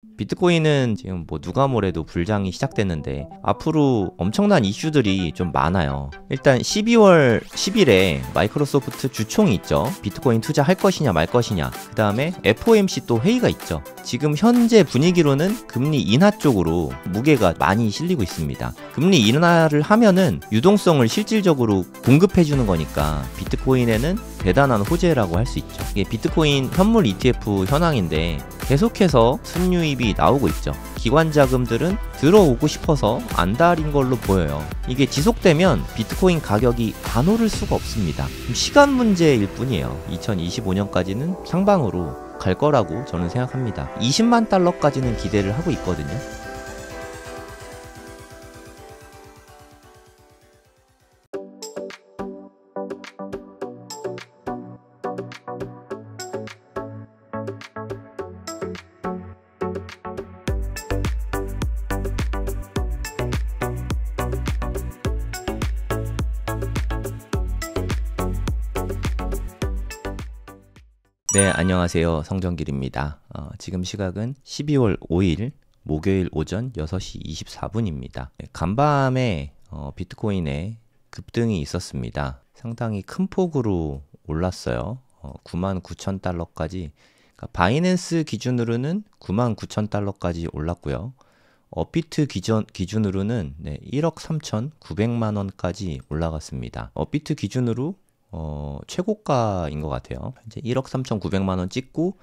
비트코인은 지금 뭐 누가 뭐래도 불장이 시작됐는데 앞으로 엄청난 이슈들이 좀 많아요. 일단 12월 10일에 마이크로소프트 주총이 있죠. 비트코인 투자할 것이냐 말 것이냐. 그 다음에 FOMC 또 회의가 있죠. 지금 현재 분위기로는 금리 인하 쪽으로 무게가 많이 실리고 있습니다. 금리 인하를 하면은 유동성을 실질적으로 공급해주는 거니까 비트코인에는 대단한 호재라고 할 수 있죠. 이게 비트코인 현물 ETF 현황인데 계속해서 순유입이 나오고 있죠. 기관 자금들은 들어오고 싶어서 안달인 걸로 보여요. 이게 지속되면 비트코인 가격이 안 오를 수가 없습니다. 시간 문제일 뿐이에요. 2025년까지는 상방으로 갈 거라고 저는 생각합니다. 20만 달러까지는 기대를 하고 있거든요. 네, 안녕하세요. 성정길입니다. 지금 시각은 12월 5일 목요일 오전 6시 24분입니다. 간밤에 비트코인에 급등이 있었습니다. 상당히 큰 폭으로 올랐어요. 99,000달러까지, 그러니까 바이낸스 기준으로는 99,000달러까지 올랐고요. 업비트 기준으로는 1억 3,900만 원까지 올라갔습니다. 업비트 기준으로 최고가인 것 같아요. 이제 1억 3,900만 원 찍고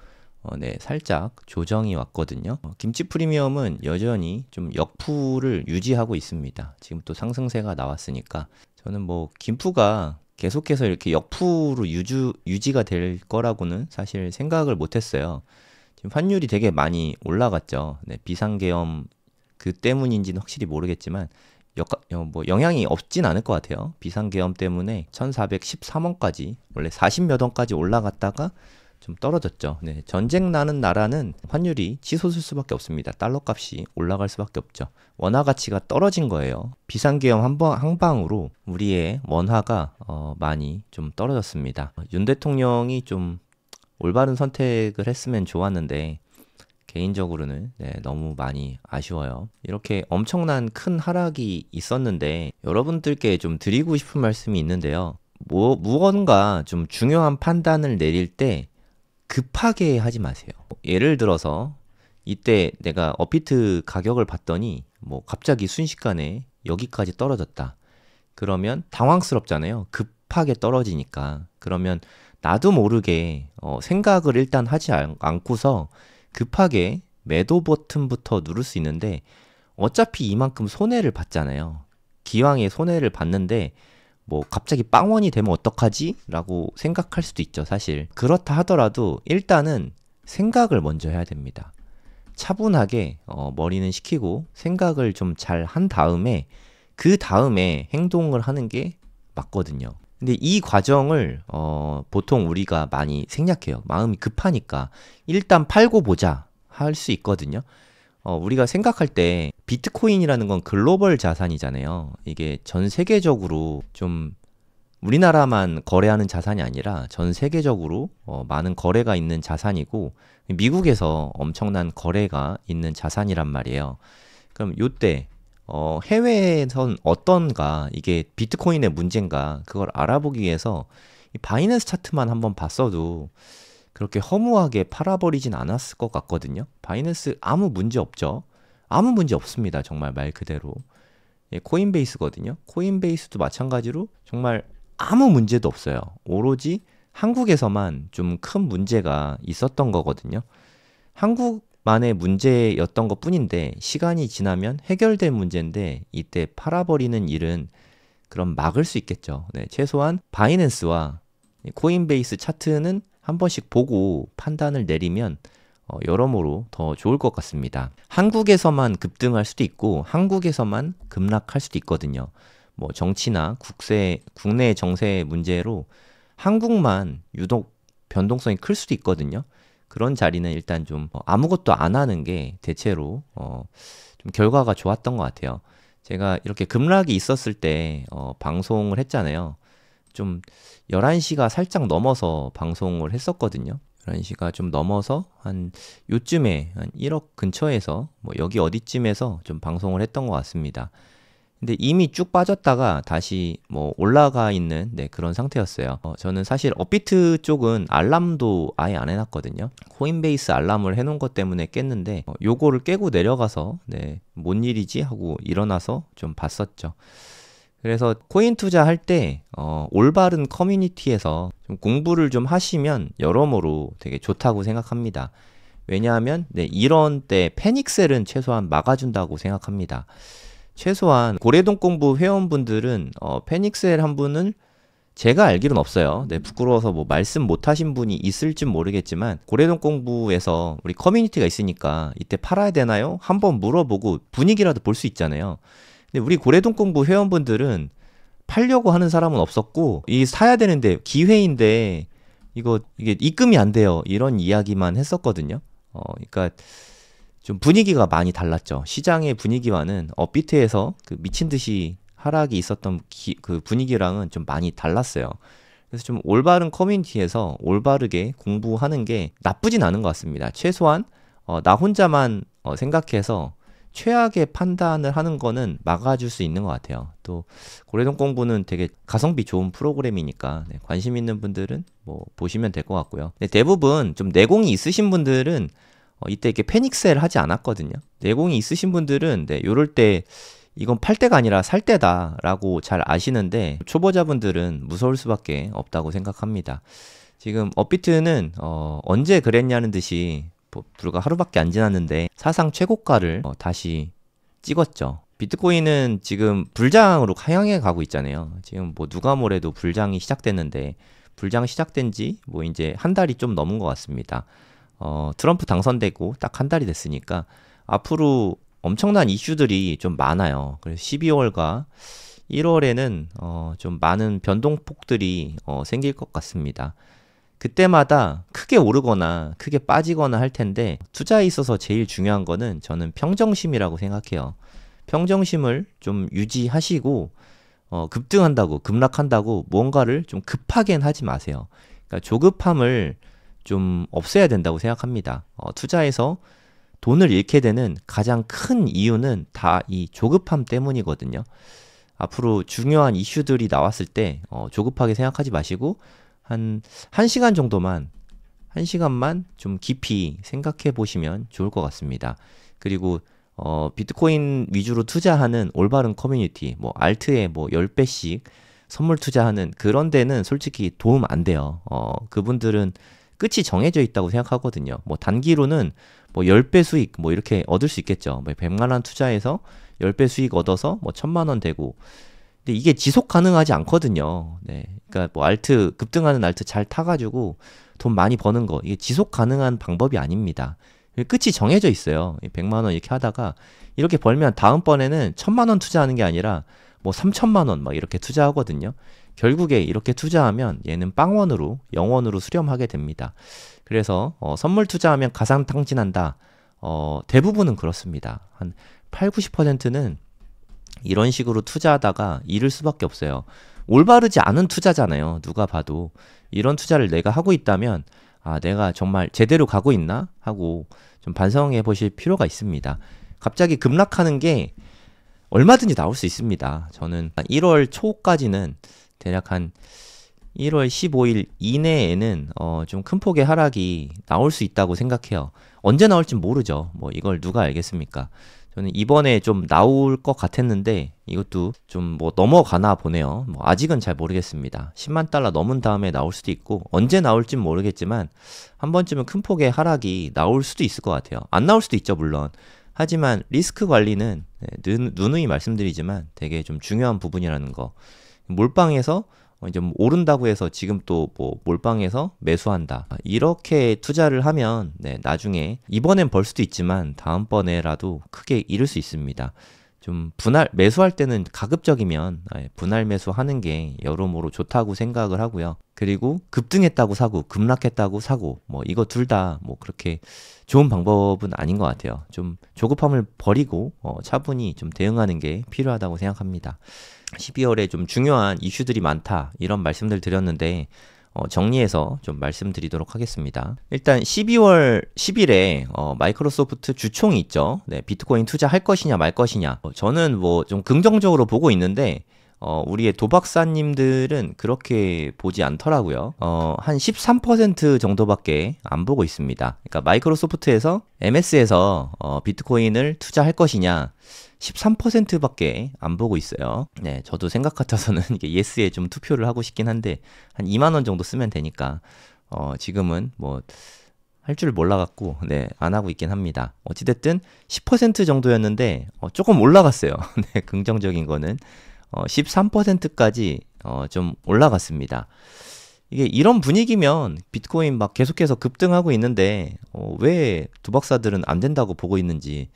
살짝 조정이 왔거든요. 김치 프리미엄은 여전히 좀 역푸를 유지하고 있습니다. 지금 또 상승세가 나왔으니까 저는 뭐 김프가 계속해서 이렇게 역푸로 유지가 될 거라고는 사실 생각을 못했어요. 지금 환율이 되게 많이 올라갔죠. 비상계엄 그 때문인지는 확실히 모르겠지만 영향이 없진 않을 것 같아요. 비상계엄 때문에 1413원까지, 원래 40몇 원까지 올라갔다가 좀 떨어졌죠. 전쟁 나는 나라는 환율이 치솟을 수밖에 없습니다. 달러 값이 올라갈 수밖에 없죠. 원화 가치가 떨어진 거예요. 비상계엄 한방으로 우리의 원화가 많이 좀 떨어졌습니다. 윤 대통령이 좀 올바른 선택을 했으면 좋았는데 개인적으로는 너무 많이 아쉬워요. 이렇게 엄청난 큰 하락이 있었는데 여러분들께 좀 드리고 싶은 말씀이 있는데요. 무언가 좀 중요한 판단을 내릴 때 급하게 하지 마세요. 예를 들어서 이때 내가 업비트 가격을 봤더니 갑자기 순식간에 여기까지 떨어졌다. 그러면 당황스럽잖아요. 급하게 떨어지니까. 그러면 나도 모르게 생각을 일단 하지 않고서 급하게 매도 버튼부터 누를 수 있는데 어차피 이만큼 손해를 봤잖아요. 기왕에 손해를 봤는데 갑자기 빵원이 되면 어떡하지? 라고 생각할 수도 있죠, 사실. 그렇다 하더라도 일단은 생각을 먼저 해야 됩니다. 차분하게 머리는 식히고 생각을 좀 잘 한 다음에 그 다음에 행동을 하는 게 맞거든요. 근데 이 과정을 보통 우리가 많이 생략해요. 마음이 급하니까 일단 팔고 보자 할 수 있거든요. 우리가 생각할 때 비트코인이라는 건 글로벌 자산이잖아요. 이게 전 세계적으로 좀 우리나라만 거래하는 자산이 아니라 전 세계적으로 많은 거래가 있는 자산이고 미국에서 엄청난 거래가 있는 자산이란 말이에요. 그럼 요때 해외에선 어떤가, 이게 비트코인의 문제인가, 그걸 알아보기 위해서 이 바이낸스 차트만 한번 봤어도 그렇게 허무하게 팔아버리진 않았을 것 같거든요. 바이낸스 아무 문제 없죠. 아무 문제 없습니다. 정말 말 그대로. 코인베이스거든요. 코인베이스도 마찬가지로 정말 아무 문제도 없어요. 오로지 한국에서만 좀 큰 문제가 있었던 거거든요. 한국만의 문제였던 것 뿐인데 시간이 지나면 해결된 문제인데 이때 팔아버리는 일은 그럼 막을 수 있겠죠. 최소한 바이낸스와 코인베이스 차트는 한 번씩 보고 판단을 내리면 여러모로 더 좋을 것 같습니다. 한국에서만 급등할 수도 있고 한국에서만 급락할 수도 있거든요. 정치나 국내 정세 문제로 한국만 유독 변동성이 클 수도 있거든요. 그런 자리는 일단 좀 아무것도 안 하는 게 대체로 좀 결과가 좋았던 것 같아요. 제가 이렇게 급락이 있었을 때 방송을 했잖아요. 좀 11시가 살짝 넘어서 방송을 했었거든요. 11시가 좀 넘어서 한 요쯤에 한 1억 근처에서 뭐 여기 어디쯤에서 좀 방송을 했던 것 같습니다. 근데 이미 쭉 빠졌다가 다시 뭐 올라가 있는 그런 상태였어요. 저는 사실 업비트 쪽은 알람도 아예 안 해놨거든요. 코인베이스 알람을 해놓은 것 때문에 깼는데 요거를 깨고 내려가서 뭔 일이지 하고 일어나서 좀 봤었죠. 그래서 코인 투자할 때 올바른 커뮤니티에서 좀 공부를 좀 하시면 여러모로 되게 좋다고 생각합니다. 왜냐하면 이런 때 패닉셀은 최소한 막아준다고 생각합니다. 최소한 고래동 공부 회원분들은 패닉셀 한 분은 제가 알기로는 없어요. 부끄러워서 뭐 말씀 못 하신 분이 있을진 모르겠지만 고래동 공부에서 우리 커뮤니티가 있으니까 이때 팔아야 되나요? 한번 물어보고 분위기라도 볼 수 있잖아요. 근데 우리 고래동 공부 회원분들은 팔려고 하는 사람은 없었고 이 사야 되는데 기회인데 이게 입금이 안 돼요. 이런 이야기만 했었거든요. 그러니까 좀 분위기가 많이 달랐죠. 시장의 분위기와는 업비트에서 그 미친 듯이 하락이 있었던 그 분위기랑은 좀 많이 달랐어요. 그래서 좀 올바른 커뮤니티에서 올바르게 공부하는 게 나쁘진 않은 것 같습니다. 최소한 나 혼자만 생각해서 최악의 판단을 하는 거는 막아줄 수 있는 것 같아요. 또 고래동 공부는 되게 가성비 좋은 프로그램이니까 관심 있는 분들은 뭐 보시면 될 것 같고요. 대부분 좀 내공이 있으신 분들은 이때 이렇게 패닉셀 하지 않았거든요. 내공이 있으신 분들은 요럴 때 이건 팔 때가 아니라 살 때다라고 잘 아시는데 초보자분들은 무서울 수밖에 없다고 생각합니다. 지금 업비트는 언제 그랬냐는 듯이 불과 하루밖에 안 지났는데 사상 최고가를 다시 찍었죠. 비트코인은 지금 불장으로 향해 가고 있잖아요. 지금 뭐 누가 뭐래도 불장이 시작됐는데 불장 시작된 지 뭐 이제 한 달이 좀 넘은 것 같습니다. 트럼프 당선되고 딱 한 달이 됐으니까 앞으로 엄청난 이슈들이 좀 많아요. 그래서 12월과 1월에는 좀 많은 변동폭들이 생길 것 같습니다. 그때마다 크게 오르거나 크게 빠지거나 할 텐데 투자에 있어서 제일 중요한 거는 저는 평정심이라고 생각해요. 평정심을 좀 유지하시고 급등한다고 급락한다고 뭔가를 좀 급하게는 하지 마세요. 그러니까 조급함을 좀 없애야 된다고 생각합니다. 투자에서 돈을 잃게 되는 가장 큰 이유는 다 이 조급함 때문이거든요. 앞으로 중요한 이슈들이 나왔을 때 조급하게 생각하지 마시고 한 1시간 정도만 1시간만 좀 깊이 생각해 보시면 좋을 것 같습니다. 그리고 비트코인 위주로 투자하는 올바른 커뮤니티, 뭐 알트에 뭐 10배씩 선물 투자하는 그런 데는 솔직히 도움 안 돼요. 그분들은 끝이 정해져 있다고 생각하거든요. 뭐 단기로는 뭐 10배 수익 뭐 이렇게 얻을 수 있겠죠. 뭐 100만 원 투자해서 10배 수익 얻어서 뭐 1000만 원 되고. 근데 이게 지속 가능하지 않거든요. 그러니까 뭐 알트 급등하는 알트 잘 타가지고 돈 많이 버는 거 이게 지속 가능한 방법이 아닙니다. 끝이 정해져 있어요. 100만 원 이렇게 하다가 이렇게 벌면 다음번에는 1000만 원 투자하는 게 아니라 뭐 3000만 원 막 이렇게 투자하거든요. 결국에 이렇게 투자하면 얘는 빵원으로 영원으로 수렴하게 됩니다. 그래서 선물 투자하면 가상탕진한다. 대부분은 그렇습니다. 한 8, 90%는 이런 식으로 투자하다가 잃을 수밖에 없어요. 올바르지 않은 투자잖아요. 누가 봐도. 이런 투자를 내가 하고 있다면 내가 정말 제대로 가고 있나? 하고 좀 반성해 보실 필요가 있습니다. 갑자기 급락하는 게 얼마든지 나올 수 있습니다. 저는 1월 초까지는 대략 한 1월 15일 이내에는 좀 큰 폭의 하락이 나올 수 있다고 생각해요. 언제 나올지 모르죠. 뭐 이걸 누가 알겠습니까? 저는 이번에 좀 나올 것 같았는데 이것도 좀 뭐 넘어가나 보네요. 뭐 아직은 잘 모르겠습니다. 10만 달러 넘은 다음에 나올 수도 있고 언제 나올진 모르겠지만 한 번쯤은 큰 폭의 하락이 나올 수도 있을 것 같아요. 안 나올 수도 있죠, 물론. 하지만 리스크 관리는 누누이 말씀드리지만 되게 좀 중요한 부분이라는 거. 몰빵해서 이제 뭐 오른다고 해서 지금 또 뭐 몰빵해서 매수한다. 이렇게 투자를 하면 나중에 이번엔 벌 수도 있지만 다음번에라도 크게 잃을 수 있습니다. 좀 매수할 때는 가급적이면 분할 매수하는 게 여러모로 좋다고 생각을 하고요. 그리고 급등했다고 사고 급락했다고 사고 뭐 이거 둘 다 뭐 그렇게 좋은 방법은 아닌 것 같아요. 좀 조급함을 버리고 차분히 좀 대응하는 게 필요하다고 생각합니다. 12월에 좀 중요한 이슈들이 많다 이런 말씀들 드렸는데 정리해서 좀 말씀드리도록 하겠습니다. 일단 12월 10일에 마이크로소프트 주총이 있죠. 네, 비트코인 투자할 것이냐 말 것이냐. 저는 뭐 좀 긍정적으로 보고 있는데 우리의 도박사님들은 그렇게 보지 않더라고요. 한 13% 정도밖에 안 보고 있습니다. 그러니까 마이크로소프트에서 MS에서 비트코인을 투자할 것이냐 13%밖에 안 보고 있어요. 네, 저도 생각 같아서는 이게 예스에 좀 투표를 하고 싶긴 한데 한 2만 원 정도 쓰면 되니까 지금은 뭐 할 줄 몰라갖고 네, 안 하고 있긴 합니다. 어찌됐든 10% 정도였는데 조금 올라갔어요. 네, 긍정적인 거는 13%까지 좀 올라갔습니다. 이게 이런 분위기면 비트코인 막 계속해서 급등하고 있는데 왜 도박사들은 안 된다고 보고 있는지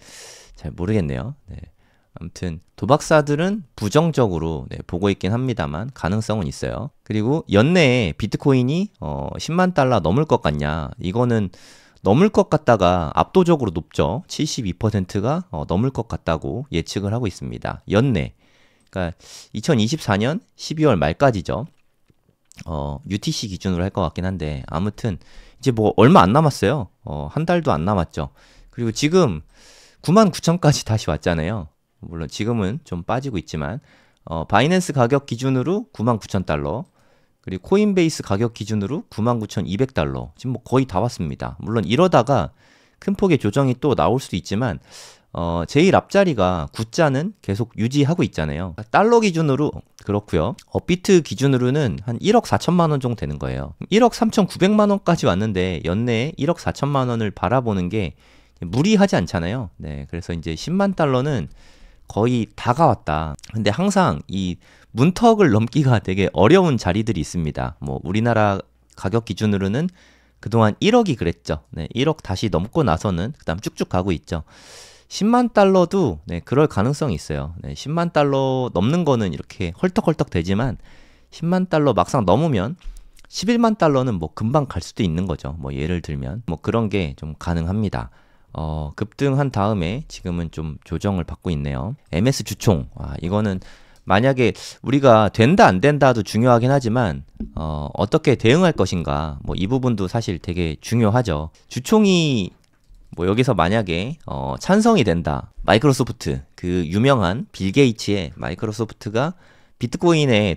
잘 모르겠네요. 네. 아무튼 도박사들은 부정적으로 보고 있긴 합니다만 가능성은 있어요. 그리고 연내에 비트코인이 10만 달러 넘을 것 같냐? 이거는 넘을 것 같다가 압도적으로 높죠. 72%가 넘을 것 같다고 예측을 하고 있습니다. 연내. 그러니까 2024년 12월 말까지죠. UTC 기준으로 할 것 같긴 한데 아무튼 이제 뭐 얼마 안 남았어요. 한 달도 안 남았죠. 그리고 지금 99,000까지 다시 왔잖아요. 물론 지금은 좀 빠지고 있지만 바이낸스 가격 기준으로 99,000달러 그리고 코인베이스 가격 기준으로 99,200달러 지금 뭐 거의 다 왔습니다. 물론 이러다가 큰 폭의 조정이 또 나올 수도 있지만 제일 앞자리가 9자는 계속 유지하고 있잖아요. 달러 기준으로 그렇고요. 업비트 기준으로는 한 1억 4천만 원 정도 되는 거예요. 1억 3,900만 원까지 왔는데 연내에 1억 4천만 원을 바라보는 게 무리하지 않잖아요. 네, 그래서 이제 10만 달러는 거의 다가왔다. 근데 항상 이 문턱을 넘기가 되게 어려운 자리들이 있습니다. 뭐 우리나라 가격 기준으로는 그동안 1억이 그랬죠. 네, 1억 다시 넘고 나서는 그다음 쭉쭉 가고 있죠. 10만 달러도 네, 그럴 가능성이 있어요. 네, 10만 달러 넘는 거는 이렇게 헐떡헐떡 되지만 10만 달러 막상 넘으면 11만 달러는 뭐 금방 갈 수도 있는 거죠. 뭐 예를 들면 뭐 그런 게 좀 가능합니다. 급등한 다음에 지금은 좀 조정을 받고 있네요. MS 주총. 이거는 만약에 우리가 된다 안 된다도 중요하긴 하지만 어떻게 대응할 것인가 뭐 이 부분도 사실 되게 중요하죠. 주총이 뭐 여기서 만약에 찬성이 된다. 마이크로소프트 그 유명한 빌 게이츠의 마이크로소프트가 비트코인에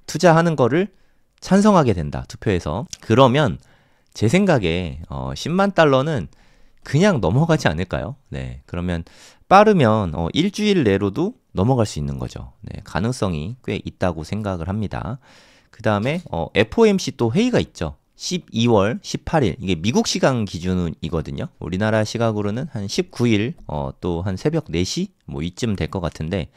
투자하는 거를 찬성하게 된다. 투표에서. 그러면 제 생각에 10만 달러는 그냥 넘어가지 않을까요? 네, 그러면 빠르면 일주일 내로도 넘어갈 수 있는 거죠. 네, 가능성이 꽤 있다고 생각을 합니다. 그 다음에 FOMC 또 회의가 있죠. 12월 18일 이게 미국 시간 기준이거든요. 우리나라 시각으로는 한 19일 또 한 새벽 4시 뭐 이쯤 될 것 같은데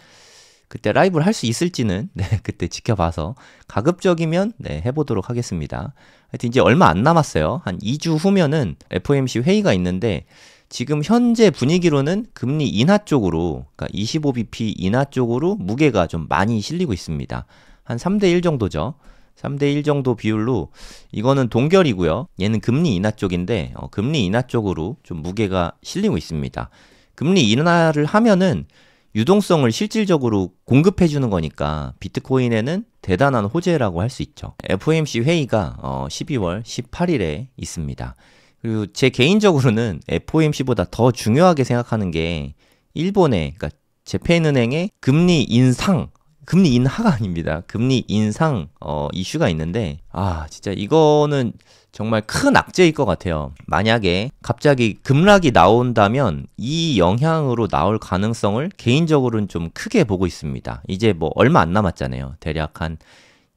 그때 라이브를 할 수 있을지는 네, 그때 지켜봐서 가급적이면 네, 해보도록 하겠습니다. 하여튼 이제 얼마 안 남았어요. 한 2주 후면은 FOMC 회의가 있는데 지금 현재 분위기로는 금리 인하 쪽으로 그러니까 25bp 인하 쪽으로 무게가 좀 많이 실리고 있습니다. 한 3대1 정도죠. 3대1 정도 비율로 이거는 동결이고요. 얘는 금리 인하 쪽인데 금리 인하 쪽으로 좀 무게가 실리고 있습니다. 금리 인하를 하면은 유동성을 실질적으로 공급해 주는 거니까 비트코인에는 대단한 호재라고 할 수 있죠. FOMC 회의가 12월 18일에 있습니다. 그리고 제 개인적으로는 FOMC보다 더 중요하게 생각하는 게 일본의 그러니까 재팬은행의 금리 인하가 아닙니다. 금리 인상 이슈가 있는데 진짜 이거는 정말 큰 악재일 것 같아요. 만약에 갑자기 급락이 나온다면 이 영향으로 나올 가능성을 개인적으로는 좀 크게 보고 있습니다. 이제 뭐 얼마 안 남았잖아요. 대략 한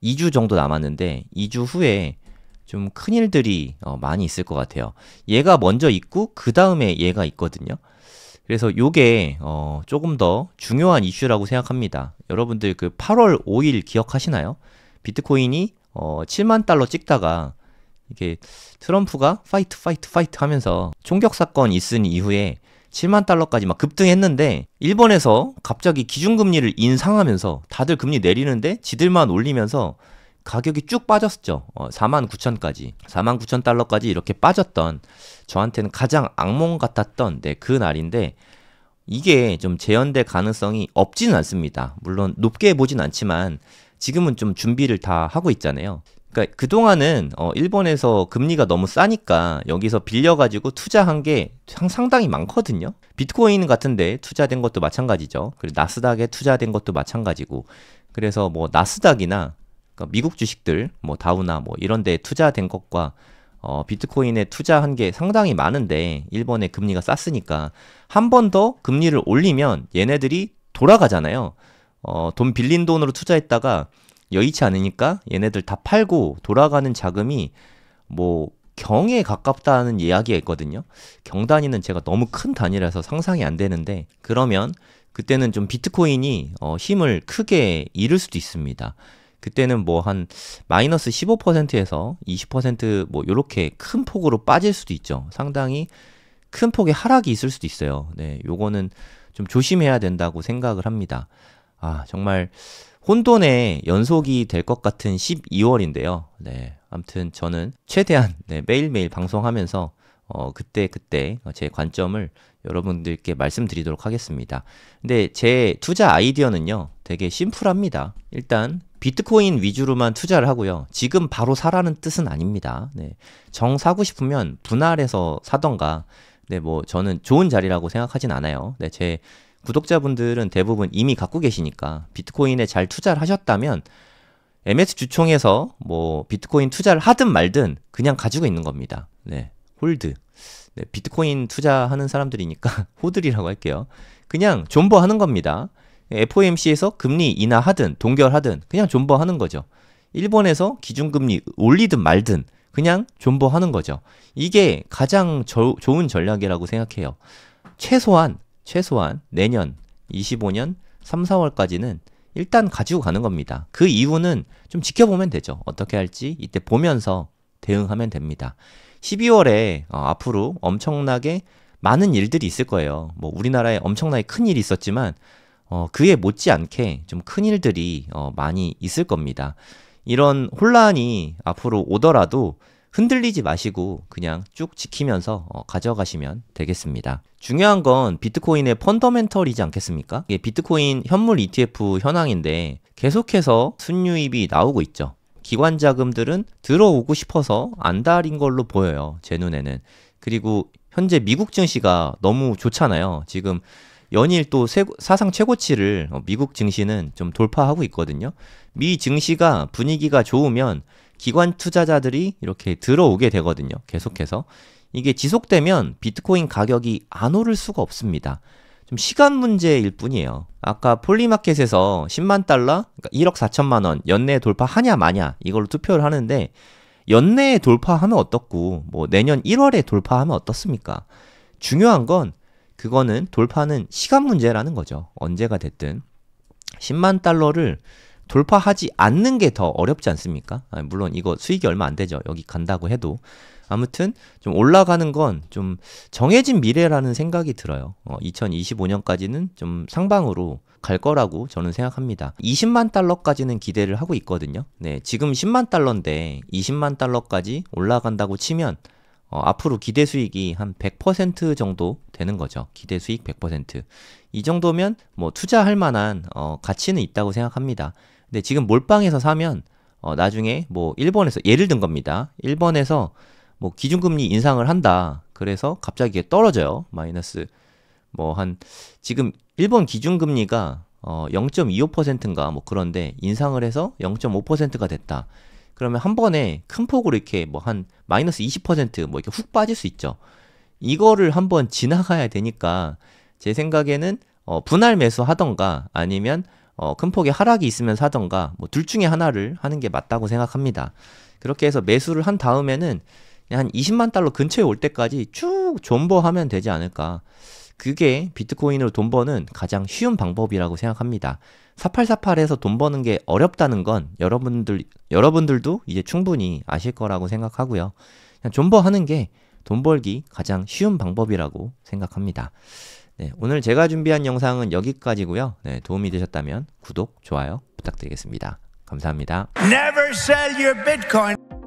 2주 정도 남았는데 2주 후에 좀 큰일들이 많이 있을 것 같아요. 얘가 먼저 있고 그 다음에 얘가 있거든요. 그래서 요게 조금 더 중요한 이슈라고 생각합니다. 여러분들 그 8월 5일 기억하시나요? 비트코인이 7만 달러 찍다가 이게 트럼프가 파이트 하면서 총격 사건 있은 이후에 7만 달러까지 막 급등했는데 일본에서 갑자기 기준금리를 인상하면서 다들 금리 내리는데 지들만 올리면서 가격이 쭉 빠졌죠. 49,000까지 49,000달러까지 이렇게 빠졌던 저한테는 가장 악몽 같았던 그 날인데 이게 좀 재현될 가능성이 없지는 않습니다. 물론 높게 보진 않지만 지금은 좀 준비를 다 하고 있잖아요. 그러니까 그동안은 일본에서 금리가 너무 싸니까 여기서 빌려가지고 투자한 게 상당히 많거든요. 비트코인 같은데 투자된 것도 마찬가지죠. 그리고 나스닥에 투자된 것도 마찬가지고. 그래서 뭐 나스닥이나 그러니까 미국 주식들, 뭐 다우나 뭐 이런 데 투자된 것과 비트코인에 투자한 게 상당히 많은데 일본의 금리가 쌌으니까 한 번 더 금리를 올리면 얘네들이 돌아가잖아요. 돈 빌린 돈으로 투자했다가 여의치 않으니까 얘네들 다 팔고 돌아가는 자금이 뭐 경에 가깝다는 이야기가 있거든요. 경 단위는 제가 너무 큰 단위라서 상상이 안 되는데 그러면 그때는 좀 비트코인이 힘을 크게 잃을 수도 있습니다. 그때는 뭐 한 마이너스 15%에서 20% 요렇게 큰 폭으로 빠질 수도 있죠. 상당히 큰 폭의 하락이 있을 수도 있어요. 네, 요거는 좀 조심해야 된다고 생각을 합니다. 정말 혼돈의 연속이 될 것 같은 12월인데요. 네, 아무튼 저는 최대한 매일매일 방송하면서 그때 제 관점을 여러분들께 말씀드리도록 하겠습니다. 근데 제 투자 아이디어는요, 되게 심플합니다. 일단 비트코인 위주로만 투자를 하고요. 지금 바로 사라는 뜻은 아닙니다. 네, 정 사고 싶으면 분할해서 사던가. 네, 뭐 저는 좋은 자리라고 생각하진 않아요. 네, 제 구독자분들은 대부분 이미 갖고 계시니까 비트코인에 잘 투자를 하셨다면 MS 주총에서 뭐 비트코인 투자를 하든 말든 그냥 가지고 있는 겁니다. 네, 홀드. 네, 비트코인 투자하는 사람들이니까 호들이라고 할게요. 그냥 존버하는 겁니다. FOMC에서 금리 인하하든 동결하든 그냥 존버하는 거죠. 일본에서 기준금리 올리든 말든 그냥 존버하는 거죠. 이게 가장 좋은 전략이라고 생각해요. 최소한 내년 25년 3, 4월까지는 일단 가지고 가는 겁니다. 그 이후는 좀 지켜보면 되죠. 어떻게 할지 이때 보면서 대응하면 됩니다. 12월에 앞으로 엄청나게 많은 일들이 있을 거예요. 뭐 우리나라에 엄청나게 큰 일이 있었지만 그에 못지않게 좀 큰 일들이 많이 있을 겁니다. 이런 혼란이 앞으로 오더라도 흔들리지 마시고 그냥 쭉 지키면서 가져가시면 되겠습니다. 중요한 건 비트코인의 펀더멘털이지 않겠습니까? 이게 비트코인 현물 ETF 현황인데 계속해서 순유입이 나오고 있죠. 기관 자금들은 들어오고 싶어서 안달인 걸로 보여요. 제 눈에는. 그리고 현재 미국 증시가 너무 좋잖아요. 지금 연일 또 사상 최고치를 미국 증시는 좀 돌파하고 있거든요. 미 증시가 분위기가 좋으면 기관 투자자들이 이렇게 들어오게 되거든요. 계속해서. 이게 지속되면 비트코인 가격이 안 오를 수가 없습니다. 좀 시간 문제일 뿐이에요. 아까 폴리마켓에서 10만 달러, 그러니까 1억 4천만 원 연내에 돌파하냐 마냐 이걸로 투표를 하는데 연내에 돌파하면 어떻고 뭐 내년 1월에 돌파하면 어떻습니까? 중요한 건 그거는 돌파는 시간 문제라는 거죠. 언제가 됐든 10만 달러를 돌파하지 않는 게 더 어렵지 않습니까? 물론 이거 수익이 얼마 안 되죠. 여기 간다고 해도. 아무튼 좀 올라가는 건 좀 정해진 미래라는 생각이 들어요. 2025년까지는 좀 상방으로 갈 거라고 저는 생각합니다. 20만 달러까지는 기대를 하고 있거든요. 네, 지금 10만 달러인데 20만 달러까지 올라간다고 치면 앞으로 기대 수익이 한 100% 정도 되는 거죠. 기대 수익 100%. 이 정도면 뭐 투자할 만한 가치는 있다고 생각합니다. 근데 지금 몰빵해서 사면 나중에 뭐 일본에서 예를 든 겁니다. 일본에서 뭐 기준금리 인상을 한다. 그래서 갑자기 떨어져요. 마이너스 뭐 지금 일본 기준금리가 0.25%인가 뭐 그런데 인상을 해서 0.5%가 됐다. 그러면 한 번에 큰 폭으로 이렇게 뭐 한 마이너스 20% 이렇게 훅 빠질 수 있죠. 이거를 한번 지나가야 되니까 제 생각에는 분할 매수 하던가 아니면 큰 폭의 하락이 있으면 사던가 뭐 둘 중에 하나를 하는 게 맞다고 생각합니다. 그렇게 해서 매수를 한 다음에는 한 20만 달러 근처에 올 때까지 쭉 존버하면 되지 않을까. 그게 비트코인으로 돈 버는 가장 쉬운 방법이라고 생각합니다. 4848에서 돈 버는 게 어렵다는 건 여러분들도 이제 충분히 아실 거라고 생각하고요. 그냥 존버하는 게 돈 벌기 가장 쉬운 방법이라고 생각합니다. 네, 오늘 제가 준비한 영상은 여기까지고요. 네, 도움이 되셨다면 구독, 좋아요 부탁드리겠습니다. 감사합니다. Never sell your Bitcoin.